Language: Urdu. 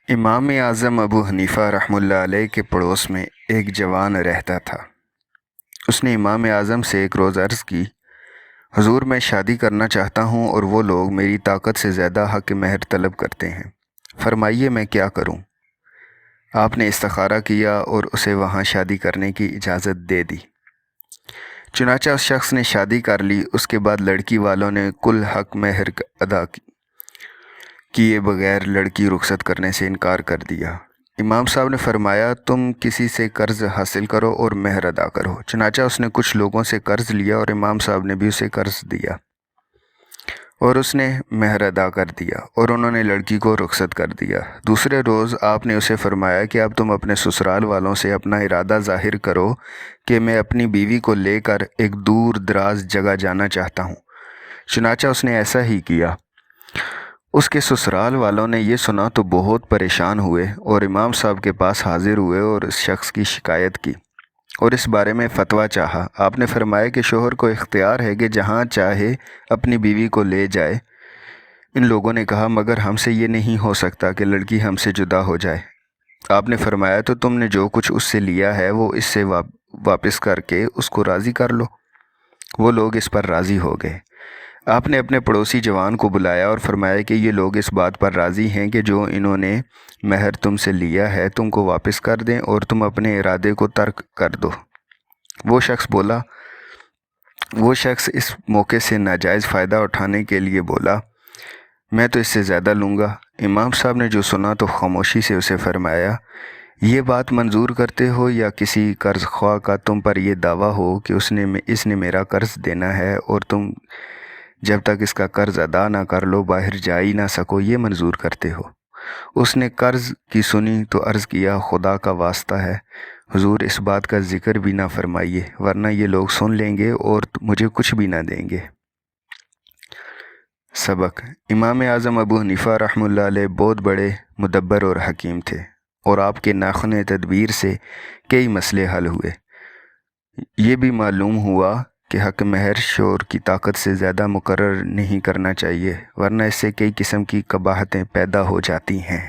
امام اعظم ابو حنیفہ رحمۃ اللہ علیہ کے پڑوس میں ایک جوان رہتا تھا۔ اس نے امام اعظم سے ایک روز عرض کی، حضور میں شادی کرنا چاہتا ہوں اور وہ لوگ میری طاقت سے زیادہ حق مہر طلب کرتے ہیں، فرمائیے میں کیا کروں؟ آپ نے استخارہ کیا اور اسے وہاں شادی کرنے کی اجازت دے دی۔ چنانچہ اس شخص نے شادی کر لی۔ اس کے بعد لڑکی والوں نے کل حق مہر ادا کیے بغیر لڑکی رخصت کرنے سے انکار کر دیا۔ امام صاحب نے فرمایا، تم کسی سے قرض حاصل کرو اور مہر ادا کرو۔ چنانچہ اس نے کچھ لوگوں سے قرض لیا اور امام صاحب نے بھی اسے قرض دیا اور اس نے مہر ادا کر دیا اور انہوں نے لڑکی کو رخصت کر دیا۔ دوسرے روز آپ نے اسے فرمایا کہ اب تم اپنے سسرال والوں سے اپنا ارادہ ظاہر کرو کہ میں اپنی بیوی کو لے کر ایک دور دراز جگہ جانا چاہتا ہوں۔ چنانچہ اس نے ایسا ہی کیا۔ اس کے سسرال والوں نے یہ سنا تو بہت پریشان ہوئے اور امام صاحب کے پاس حاضر ہوئے اور اس شخص کی شکایت کی اور اس بارے میں فتویٰ چاہا۔ آپ نے فرمایا کہ شوہر کو اختیار ہے کہ جہاں چاہے اپنی بیوی کو لے جائے۔ ان لوگوں نے کہا، مگر ہم سے یہ نہیں ہو سکتا کہ لڑکی ہم سے جدا ہو جائے۔ آپ نے فرمایا، تو تم نے جو کچھ اس سے لیا ہے وہ اس سے واپس کر کے اس کو راضی کر لو۔ وہ لوگ اس پر راضی ہو گئے۔ آپ نے اپنے پڑوسی جوان کو بلایا اور فرمایا کہ یہ لوگ اس بات پر راضی ہیں کہ جو انہوں نے مہر تم سے لیا ہے تم کو واپس کر دیں اور تم اپنے ارادے کو ترک کر دو۔ وہ شخص اس موقع سے ناجائز فائدہ اٹھانے کے لیے بولا، میں تو اس سے زیادہ لوں گا۔ امام صاحب نے جو سنا تو خاموشی سے اسے فرمایا، یہ بات منظور کرتے ہو یا کسی قرض خواہ کا تم پر یہ دعویٰ ہو کہ اس نے میرا قرض دینا ہے اور تم جب تک اس کا قرض ادا نہ کر لو باہر جا ہی نہ سکو، یہ منظور کرتے ہو؟ اس نے قرض کی سنی تو عرض کیا، خدا کا واسطہ ہے حضور اس بات کا ذکر بھی نہ فرمائیے، ورنہ یہ لوگ سن لیں گے اور مجھے کچھ بھی نہ دیں گے۔ سبق: امام اعظم ابو حنیفہ رحمۃ اللہ علیہ بہت بڑے مدبر اور حکیم تھے اور آپ کے ناخن تدبیر سے کئی مسئلے حل ہوئے۔ یہ بھی معلوم ہوا کہ حق مہر شوہر کی طاقت سے زیادہ مقرر نہیں کرنا چاہیے، ورنہ اس سے کئی قسم کی قباحتیں پیدا ہو جاتی ہیں۔